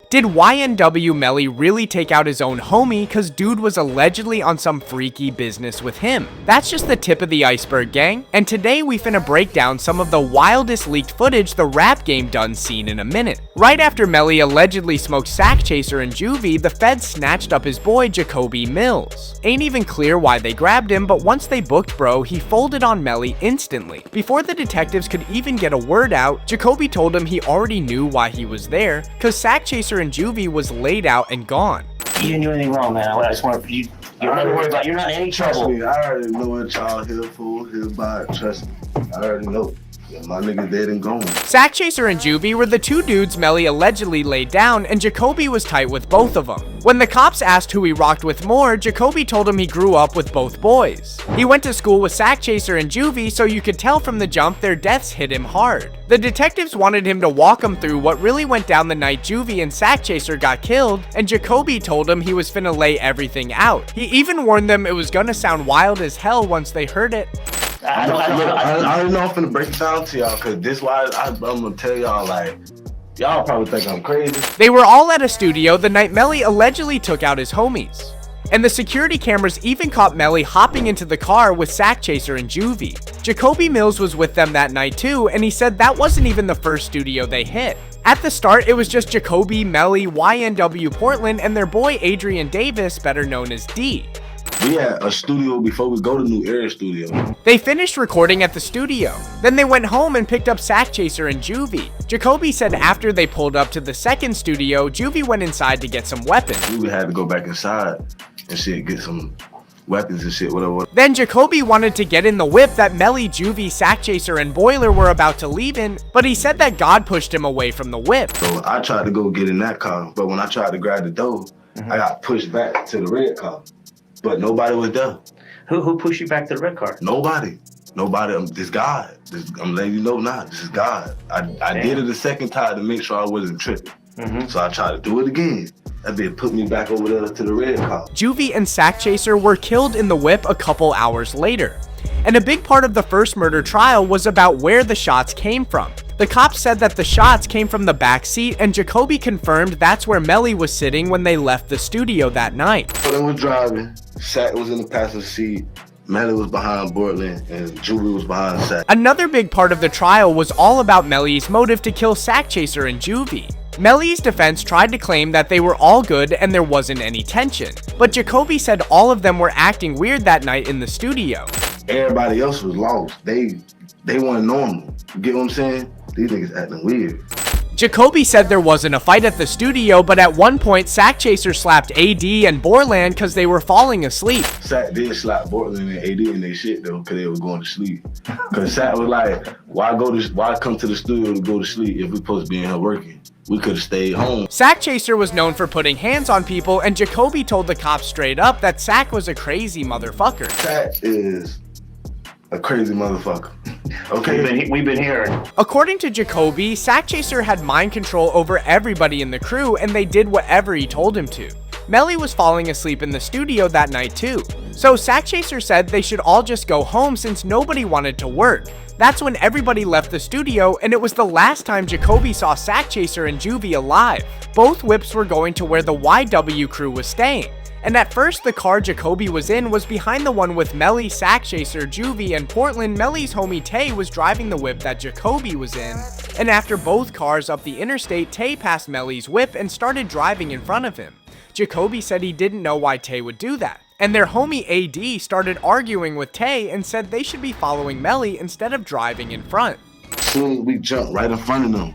Did YNW Melly really take out his own homie cause dude was allegedly on some freaky business with him? That's just the tip of the iceberg, gang, and today we finna break down some of the wildest leaked footage the rap game done seen in a minute. Right after Melly allegedly smoked Sack Chaser in juvie, the feds snatched up his boy Jacoby Mills. Ain't even clear why they grabbed him, but once they booked bro, he folded on Melly instantly. Before the detectives could even get a word out, Jacoby told him he already knew why he was there, cause Sack Chaser in juvie was laid out and gone. You didn't do anything wrong, man. I just want you. You're not worried about. You're not in any trouble. Trust me, I already know what y'all here for. Here by it. Trust me, I already know. Yeah, my nigga dead and gone. Sack Chaser and Juvie were the two dudes Melly allegedly laid down, and Jacoby was tight with both of them. When the cops asked who he rocked with more, Jacoby told him he grew up with both boys. He went to school with Sack Chaser and Juvie, so you could tell from the jump their deaths hit him hard. The detectives wanted him to walk him through what really went down the night Juvie and Sack Chaser got killed, and Jacoby told him he was finna lay everything out. He even warned them it was gonna sound wild as hell once they heard it. I don't know if I'm finna break it down to y'all, cause this why I'm gonna tell y'all, like, y'all probably think I'm crazy. They were all at a studio the night Melly allegedly took out his homies. And the security cameras even caught Melly hopping into the car with Sack Chaser and Juvie. Jacoby Mills was with them that night too, and he said that wasn't even the first studio they hit. At the start, it was just Jacoby, Melly, YNW Bortlen, and their boy Adrian Davis, better known as D. We had a studio before we go to New Era Studio. They finished recording at the studio. Then they went home and picked up Sack Chaser and Juvie. Jacoby said after they pulled up to the second studio, Juvie went inside to get some weapons. We had to go back inside and shit, get some weapons and shit, whatever. Then Jacoby wanted to get in the whip that Melly, Juvie, Sack Chaser, and Boiler were about to leave in, but he said that God pushed him away from the whip. So I tried to go get in that car, but when I tried to grab the door, I got pushed back to the red car. But nobody was there. Who pushed you back to the red car? Nobody. This God. I'm letting you know now. This is God. I did it a second time to make sure I wasn't tripping. So I tried to do it again. That bitch put me back over there to the red car. Juvie and Sack Chaser were killed in the whip a couple hours later. And a big part of the first murder trial was about where the shots came from. The cops said that the shots came from the back seat, and Jacoby confirmed that's where Melly was sitting when they left the studio that night. Bortlen was driving, Sack was in the passenger seat, Melly was behind Bortlen, and Juvie was behind Sack. Another big part of the trial was all about Melly's motive to kill Sack Chaser and Juvie. Melly's defense tried to claim that they were all good and there wasn't any tension, but Jacoby said all of them were acting weird that night in the studio. Everybody else was lost. They weren't normal. You get what I'm saying? These niggas acting weird. Jacoby said there wasn't a fight at the studio, but at one point Sack Chaser slapped AD and Bortlen because they were falling asleep. Sack did slap Bortlen and AD in their shit though, because they were going to sleep. Because Sack was like, why come to the studio to go to sleep if we're supposed to be in here working? We could have stayed home. Sack Chaser was known for putting hands on people, and Jacoby told the cops straight up that Sack was a crazy motherfucker. Sack is a crazy motherfucker. Okay, we've been hearing. According to Jacoby, Sack Chaser had mind control over everybody in the crew, and they did whatever he told him to. Melly was falling asleep in the studio that night too. So Sack Chaser said they should all just go home since nobody wanted to work. That's when everybody left the studio, and it was the last time Jacoby saw Sack Chaser and Juvie alive. Both whips were going to where the YW crew was staying. And at first, the car Jacoby was in was behind the one with Melly, Sack Chaser, Juvie, and Bortlen. Melly's homie Tay was driving the whip that Jacoby was in. And after both cars up the interstate, Tay passed Melly's whip and started driving in front of him. Jacoby said he didn't know why Tay would do that. And their homie AD started arguing with Tay and said they should be following Melly instead of driving in front. As soon as we jumped right in front of them,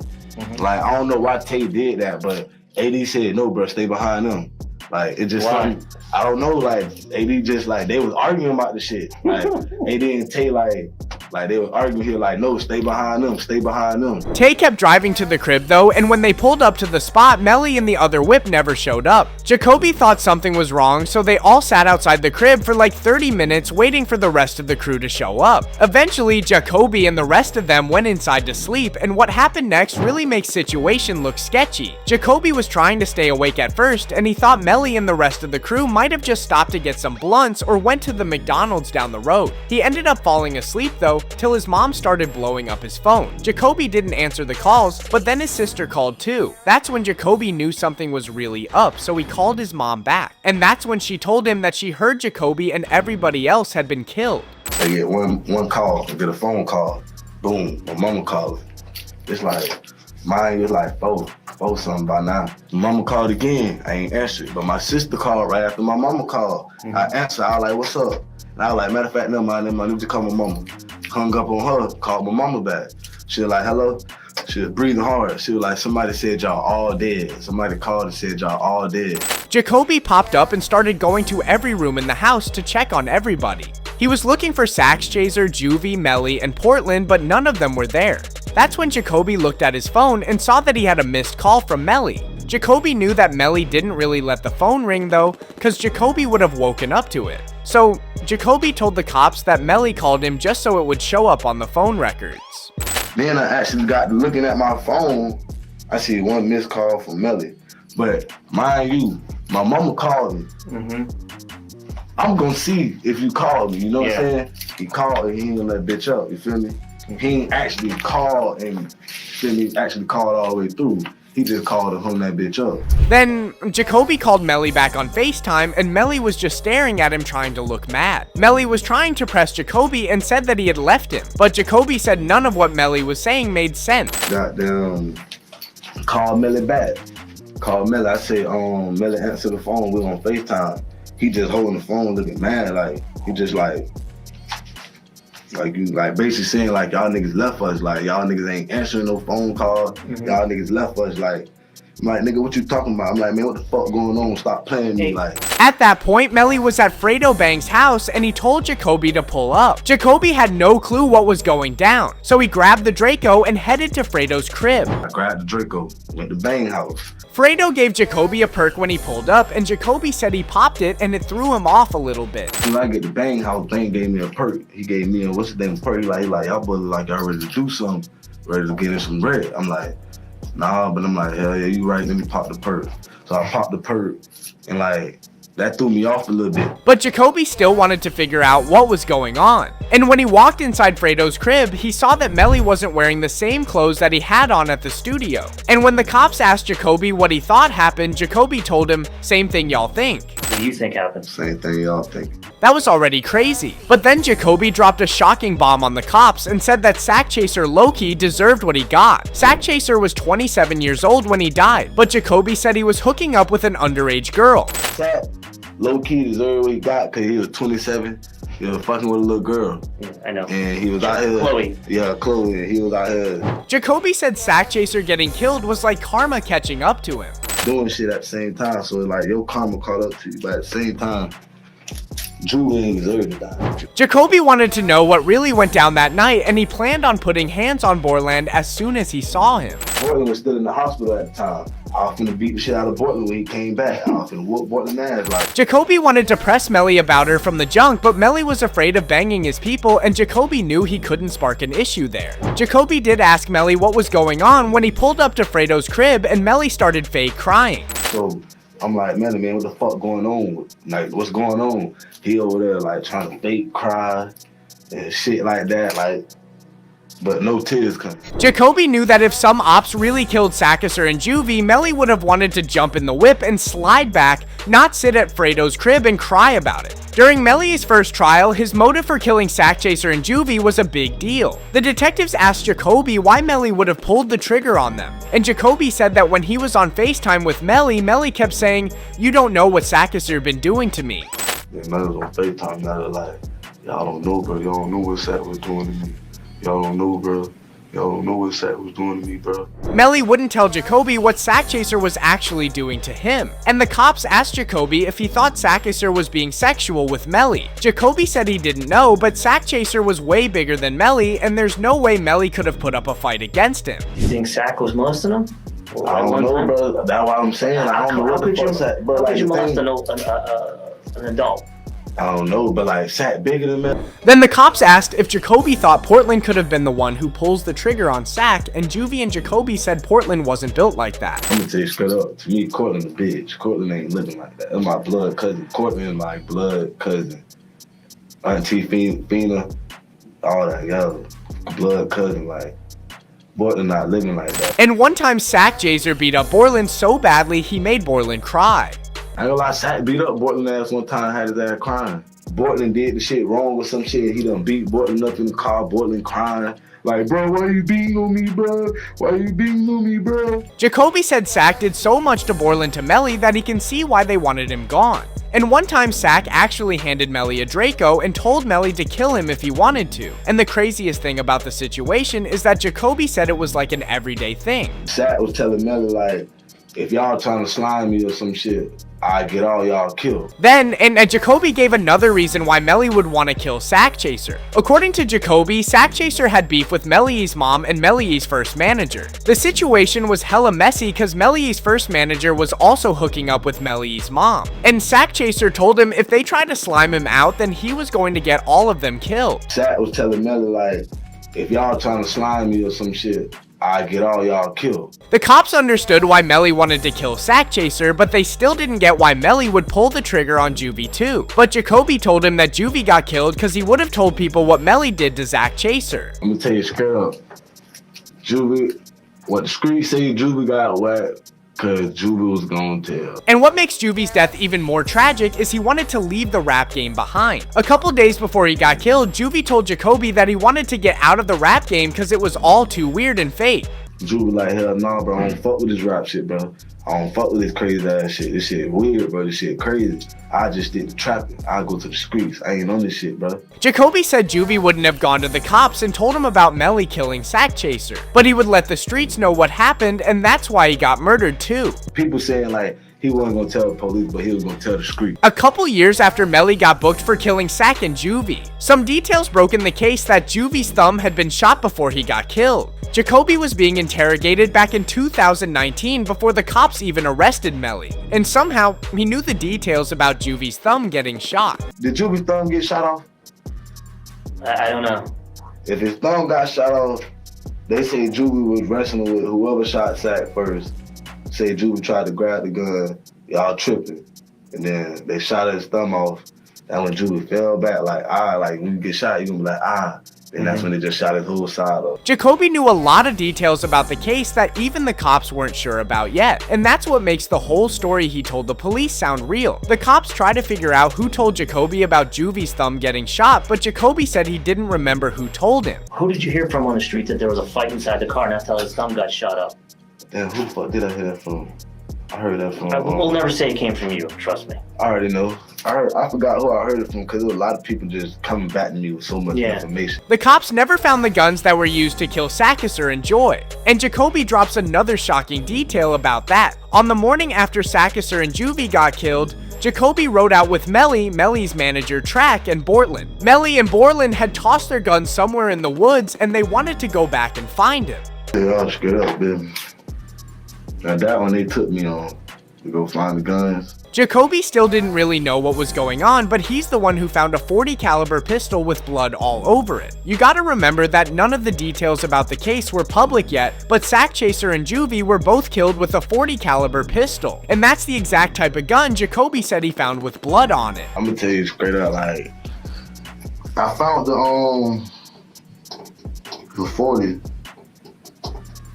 like, I don't know why Tay did that, but AD said, no, bro, stay behind them. Like, it just, I don't know, like, AD just, like, they was arguing about the shit. Like, AD and Tay, like they was arguing here, like, no, stay behind them, stay behind them. Tay kept driving to the crib though, and when they pulled up to the spot, Melly and the other whip never showed up. Jacoby thought something was wrong, so they all sat outside the crib for like 30 minutes waiting for the rest of the crew to show up. Eventually, Jacoby and the rest of them went inside to sleep, and what happened next really makes situation look sketchy. Jacoby was trying to stay awake at first, and he thought Melly and the rest of the crew might have just stopped to get some blunts or went to the McDonald's down the road. He ended up falling asleep though, till his mom started blowing up his phone. Jacoby didn't answer the calls, but then his sister called too. That's when Jacoby knew something was really up, so he called his mom back. And that's when she told him that she heard Jacoby and everybody else had been killed. I get one call, I get a phone call. Boom, my mama calling. It's like, mine was like four something by now. Mama called again, I ain't answered. But my sister called right after my mama called. I answered, I was like, what's up? And I was like, matter of fact, never mind, I need to call my mama. Hung up on her, called my mama back. She was like, hello? She was breathing hard. She was like, somebody said y'all all dead. Somebody called and said y'all all dead. Jacoby popped up and started going to every room in the house to check on everybody. He was looking for Sax Chaser, Juvie, Melly, and Bortlen, but none of them were there. That's when Jacoby looked at his phone and saw that he had a missed call from Melly. Jacoby knew that Melly didn't really let the phone ring though, cause Jacoby would have woken up to it. So, Jacoby told the cops that Melly called him just so it would show up on the phone records. Then I actually got to looking at my phone, I see one missed call from Melly. But mind you, my mama called me. I'm gonna see if you called me, you know what I'm saying? He called and he ain't gonna let bitch up, you feel me? He ain't actually called and actually called all the way through. He just called and hung that bitch up. Then, Jacoby called Melly back on FaceTime and Melly was just staring at him trying to look mad. Melly was trying to press Jacoby and said that he had left him, but Jacoby said none of what Melly was saying made sense. Goddamn, call Melly back. Call Melly, I said, Melly answer the phone, we on FaceTime. He just holding the phone looking mad, like, he just like you like basically saying like y'all niggas left us, like y'all niggas ain't answering no phone calls, y'all niggas left us, like, I'm like, nigga, what you talking about? I'm like, man, what the fuck going on? Stop playing me, like. At that point, Melly was at Fredo Bang's house and he told Jacoby to pull up. Jacoby had no clue what was going down, so he grabbed the Draco and headed to Fredo's crib. I grabbed the Draco, went to Bang house. Fredo gave Jacoby a perk when he pulled up, and Jacoby said he popped it and it threw him off a little bit. When I get to Bang house, Bang gave me a perk. He gave me a, what's the name, perk? He like, y'all brother like y'all ready to do something, ready to get in some bread. I'm like, nah, but I'm like, hell yeah, you right, let me pop the perk. So I popped the perk, and like, that threw me off a little bit. But Jacoby still wanted to figure out what was going on. And when he walked inside Fredo's crib, he saw that Melly wasn't wearing the same clothes that he had on at the studio. And when the cops asked Jacoby what he thought happened, Jacoby told him, same thing y'all think. What do you think happened? Same thing y'all think. That was already crazy. But then Jacoby dropped a shocking bomb on the cops and said that Sack Chaser Loki deserved what he got. Sack Chaser was 27 years old when he died, but Jacoby said he was hooking up with an underage girl. Sack low-key deserved what he got because he was 27. He was fucking with a little girl. Yeah, I know. And he was out here. Chloe. Yeah, Chloe. He was out here. Jacoby said Sack Chaser getting killed was like karma catching up to him. Doing shit at the same time, so like your karma caught up to you, but at the same time, Drew ain't deserve to die. Jacoby wanted to know what really went down that night, and he planned on putting hands on Bortlen as soon as he saw him. Bortlen was still in the hospital at the time. I was finna beat the shit out of Bortlen when he came back. I was finna whoop Bortlen's ass, like. Jacoby wanted to press Melly about her from the junk, but Melly was afraid of banging his people, and Jacoby knew he couldn't spark an issue there. Jacoby did ask Melly what was going on when he pulled up to Fredo's crib, and Melly started fake crying. So I'm like, Melly, man, what the fuck going on? Like, what's going on? He over there like trying to fake cry and shit like that, like. But no tears coming. Jacoby knew that if some ops really killed Sackisser and Juvie, Melly would have wanted to jump in the whip and slide back, not sit at Fredo's crib and cry about it. During Melly's first trial, his motive for killing Sack Chaser and Juvie was a big deal. The detectives asked Jacoby why Melly would have pulled the trigger on them, and Jacoby said that when he was on FaceTime with Melly, Melly kept saying, "You don't know what Sackisser been doing to me." Yeah, Melly was on FaceTime, Melly like, y'all don't know, bro. Y'all don't know what Sack was doing to me. Y'all don't know, bro. Y'all don't know what Sack was doing to me, bro. Melly wouldn't tell Jacoby what Sack Chaser was actually doing to him, and the cops asked Jacoby if he thought Sack Chaser was being sexual with Melly. Jacoby said he didn't know, but Sack Chaser was way bigger than Melly, and there's no way Melly could have put up a fight against him. You think Sack was molesting him? I don't know, bro. That's why I'm saying I don't know what the fuck Sack, bro. How Like, could you molest thing, an adult? I don't know, but like Sack bigger than Melly. Then the cops asked if Jacoby thought Bortlen could have been the one who pulls the trigger on Sack, and Juvie and Jacoby said Bortlen wasn't built like that. I'm gonna tell you straight up, to me, Cortland a bitch. Cortland ain't living like that. That's my blood cousin. Cortland is my blood cousin. Auntie Fina, all that, yo, blood cousin, like, Bortlen not living like that. And one time, Sack Chaser beat up Bortlen so badly he made Bortlen cry. I ain't gonna lie, Sack beat up Bortlen ass one time, had his ass crying. Bortlen did the shit wrong with some shit. He done beat Bortlen up in the car, Bortlen crying. Like, bro, why you beating on me, bro? Why you beating on me, bro? Jacoby said Sack did so much to Bortlen to Melly that he can see why they wanted him gone. And one time, Sack actually handed Melly a Draco and told Melly to kill him if he wanted to. And the craziest thing about the situation is that Jacoby said it was like an everyday thing. Sack was telling Melly, like, if y'all trying to slime me or some shit, I get all y'all killed. Then, and Jacoby gave another reason why Melly would want to kill Sack Chaser. According to Jacoby, Sack Chaser had beef with Melly's mom and Melly's first manager. The situation was hella messy because Melly's first manager was also hooking up with Melly's mom. And Sack Chaser told him if they tried to slime him out, then he was going to get all of them killed. Sack was telling Melly, like, if y'all trying to slime me or some shit, I get all y'all killed. The cops understood why Melly wanted to kill Sack Chaser, but they still didn't get why Melly would pull the trigger on Juvie too. But Jacoby told him that Juvie got killed because he would have told people what Melly did to Sack Chaser. I'm gonna tell you straight up, Juvie, what the streets say Juvie got whacked, cause Juvie was gonna tell. And what makes Juvie's death even more tragic is he wanted to leave the rap game behind. A couple days before he got killed, Juvie told Jacoby that he wanted to get out of the rap game because it was all too weird and fake. Juvie like, hell nah, bro, I don't fuck with this rap shit, bro. I don't fuck with this crazy ass shit. This shit weird, bro. This shit crazy. I just did the trapping. I go to the streets. I ain't on this shit, bro. Jacoby said Juvie wouldn't have gone to the cops and told him about Melly killing Sack Chaser, but he would let the streets know what happened, and that's why he got murdered too. People saying like he wasn't gonna tell the police, but he was gonna tell the street. A couple years after Melly got booked for killing Sack and Juvie, some details broke in the case that Juvie's thumb had been shot before he got killed. Jacoby was being interrogated back in 2019 before the cops even arrested Melly, and somehow he knew the details about Juvie's thumb getting shot. Did Juvie's thumb get shot off? I don't know. If his thumb got shot off, they say Juvie was wrestling with whoever shot Sack first. Say Juvie tried to grab the gun, y'all tripping, and then they shot his thumb off. And when Juvie fell back, like when you get shot, you gonna be like and that's when they just shot his whole side off. Jacoby knew a lot of details about the case that even the cops weren't sure about yet, and that's what makes the whole story he told the police sound real. The cops tried to figure out who told Jacoby about Juvie's thumb getting shot, but Jacoby said he didn't remember who told him. Who did you hear from on the street that there was a fight inside the car and that's how his thumb got shot up? Damn, who the fuck did I hear that from? I heard that from. We'll never say it came from you, trust me. I already know. I forgot who I heard it from because there was a lot of people just coming back to me with so much information. The cops never found the guns that were used to kill Sackisser and Joy, and Jacoby drops another shocking detail about that. On the morning after Sackisser and Juvie got killed, Jacoby rode out with Melly, Melly's manager Track, and Bortlen. Melly and Bortlen had tossed their guns somewhere in the woods and they wanted to go back and find him. They all straight up, baby. Now that one they took me on to go find the guns. Jacoby still didn't really know what was going on, but he's the one who found a .40 caliber pistol with blood all over it. You gotta remember that none of the details about the case were public yet, but Sack Chaser and Juvie were both killed with a .40 caliber pistol, and that's the exact type of gun Jacoby said he found with blood on it. I'm gonna tell you straight up, like, I found the 40.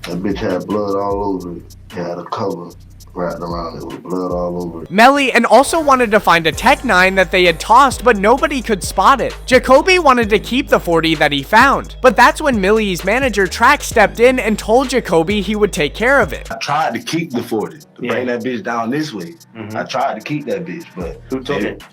That bitch had blood all over it. It had a cover wrapped around it with blood all over it. Melly and also wanted to find a Tech 9 that they had tossed, but nobody could spot it. Jacoby wanted to keep the .40 that he found, but that's when Melly's manager Track stepped in and told Jacoby he would take care of it. I tried to keep the .40, to bring that bitch down this way. I tried to keep that bitch, but who took it?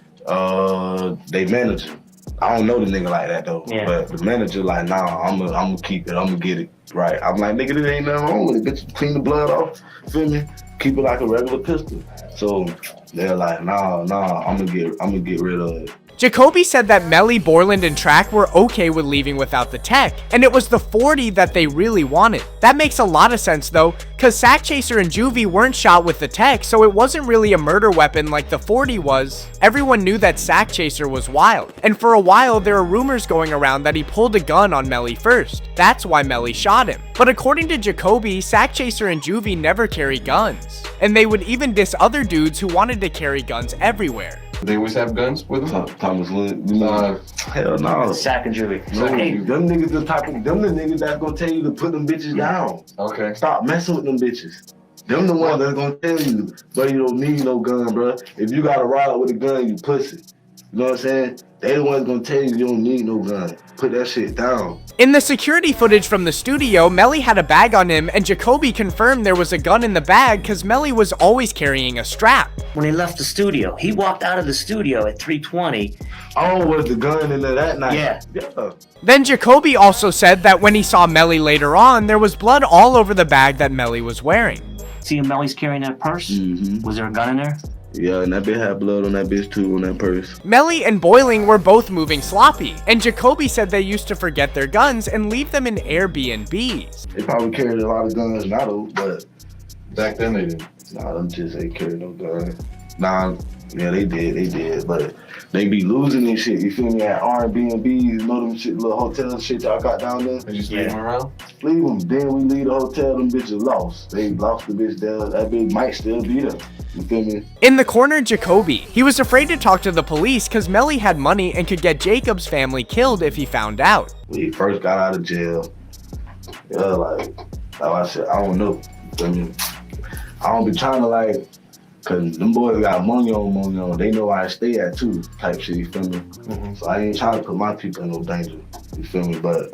They manager. I don't know the nigga like that though, but the manager like, nah, I'm gonna keep it, I'm gonna get it right. I'm like, nigga, there ain't nothing wrong with it, bitch. Clean the blood off, feel me? Keep it like a regular pistol. So they're like, nah, I'm gonna get rid of it. Jacoby said that Melly, Bortlen, and Track were okay with leaving without the tech, and it was the .40 that they really wanted. That makes a lot of sense though, cause Sack Chaser and Juvie weren't shot with the tech, so it wasn't really a murder weapon like the .40 was. Everyone knew that Sack Chaser was wild, and for a while there were rumors going around that he pulled a gun on Melly first. That's why Melly shot him. But according to Jacoby, Sack Chaser and Juvie never carry guns, and they would even diss other dudes who wanted to carry guns everywhere. They always have guns with them? Thomas Lynn. Hell no. Sack and Juvie. No, Hey, them niggas the niggas that's gonna tell you to put them bitches down. Okay. Stop messing with them bitches. Them the ones that's gonna tell you, bro, you don't need no gun, bro. If you got a ride with a gun, you pussy. You know what I'm saying? They the ones gonna tell you don't need no gun. Put that shit down. In the security footage from the studio, Melly had a bag on him, and Jacoby confirmed there was a gun in the bag because Melly was always carrying a strap. when he left the studio, he walked out of the studio at 3:20. Oh, was the gun in there that night? Yeah. Then Jacoby also said that when he saw Melly later on, there was blood all over the bag that Melly was wearing. See, Melly's carrying that purse? Mm-hmm. Was there a gun in there? Yeah, and that bitch had blood on that bitch too, on that purse. Melly and Bortlen were both moving sloppy, and Jacoby said they used to forget their guns and leave them in Airbnbs. They probably carried a lot of guns now though, but back then they didn't. nah, them just ain't carry no gun. Nah, yeah, they did, but they be losing this shit, you feel me, at Airbnbs, you know them shit, little hotel shit y'all got down there? They just leave them around? Leave them, then we leave the hotel, them bitches lost. They lost the bitch there, that bitch might still be there. You feel me? In the corner, Jacoby. He was afraid to talk to the police because Melly had money and could get Jacob's family killed if he found out. When he first got out of jail, yeah, like I said, I don't know. You feel me? I don't be trying to like, cause them boys got money on. They know where I stay at too, type shit. You feel me? Mm-hmm. So I ain't trying to put my people in no danger. You feel me? But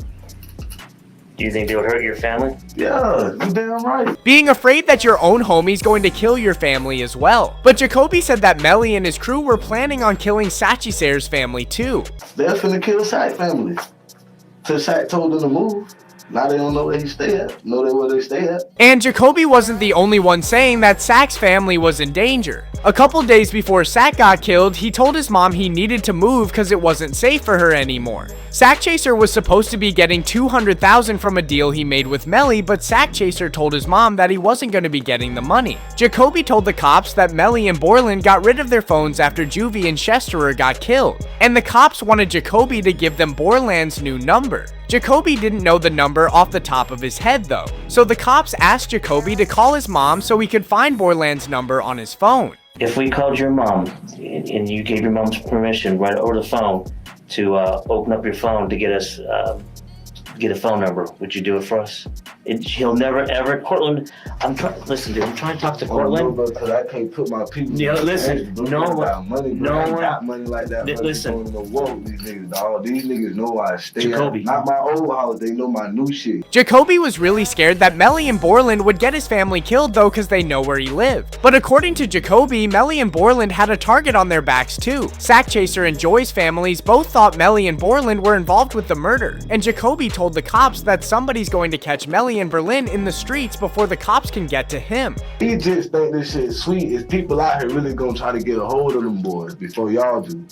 Do you think they would hurt your family? yeah, you damn right. Being afraid that your own homie's going to kill your family as well. But Jacoby said that Melly and his crew were planning on killing Sachisair's family too. They're finna kill Sack family. Till Sack told them to move. Now they don't know where he stay at. Know where they stay at. And Jacoby wasn't the only one saying that Sack's family was in danger. A couple days before Sack got killed, he told his mom he needed to move because it wasn't safe for her anymore. Sack Chaser was supposed to be getting $200,000 from a deal he made with Melly, but Sack Chaser told his mom that he wasn't going to be getting the money. Jacoby told the cops that Melly and Bortlen got rid of their phones after Juvie and Chesterer got killed, and the cops wanted Jacoby to give them Bortlen's new number. Jacoby didn't know the number off the top of his head though, so the cops asked Jacoby to call his mom so he could find Bortlen's number on his phone. If we called your mom and you gave your mom's permission right over the phone to open up your phone to get us get a phone number, would you do it for us? He'll never ever. Cortland, listen, dude. I'm trying to talk to Cortland. No, because I can't put my people. Yeah, listen. No one got money, bro. No one got money like that. Listen. These niggas, dog. These niggas know where I stay. Jacoby. Not my old house. They know my new shit. Jacoby was really scared that Melly and Bortlen would get his family killed though because they know where he lived. But according to Jacoby, Melly and Bortlen had a target on their backs too. Sack Chaser and Joy's families both thought Melly and Bortlen were involved with the murder, and Jacoby told the cops that somebody's going to catch Melly and Berlin in the streets before the cops can get to him. He just think this shit sweet. Is people out here really gonna try to get a hold of them boys before y'all do?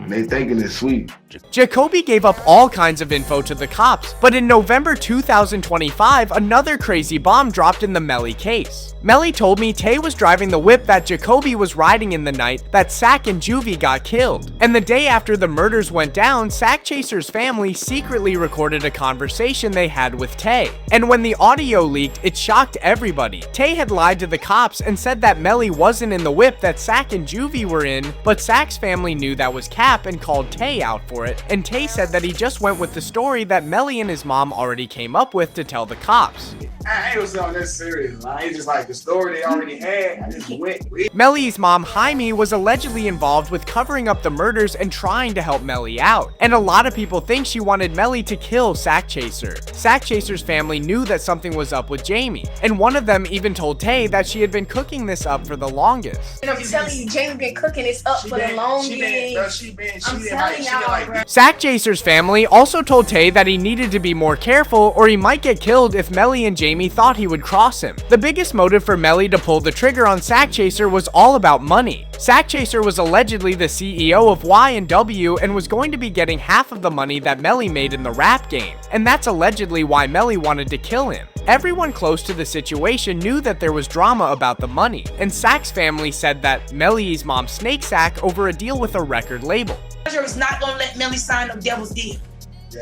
They thinking it's sweet. Jacoby gave up all kinds of info to the cops, but in November 2025, another crazy bomb dropped in the Melly case. Melly told me Tay was driving the whip that Jacoby was riding in the night that Sack and Juvie got killed. And the day after the murders went down, Sack Chaser's family secretly recorded a conversation they had with Tay. And when the audio leaked, it shocked everybody. Tay had lied to the cops and said that Melly wasn't in the whip that Sack and Juvie were in, but Sack's family knew that was cap and called Tay out for it, and Tay said that he just went with the story that Melly and his mom already came up with to tell the cops. I ain't gonna sound that serious, man. It's just like the story they already had. I just went with. Melly's mom, Jaime, was allegedly involved with covering up the murders and trying to help Melly out. And a lot of people think she wanted Melly to kill Sack Chaser. Sack Chaser's family knew that something was up with Jamie, and one of them even told Tay that she had been cooking this up for the longest. And I'm telling you, Jamie been cooking this up for the longest. I'm telling y'all, bro. Sack Chaser's family also told Tay that he needed to be more careful or he might get killed if Melly and Jamie thought he would cross him. The biggest motive for Melly to pull the trigger on Sack Chaser was all about money. Sack Chaser was allegedly the CEO of YNW and was going to be getting half of the money that Melly made in the rap game, and that's allegedly why Melly wanted to kill him. Everyone close to the situation knew that there was drama about the money, and Sack's family said that Melly's mom snaked Sack over a deal with a record label. DeAndre was not gonna let Melly sign no devil's deal.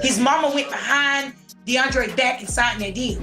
His mama went behind DeAndre back and signed that deal.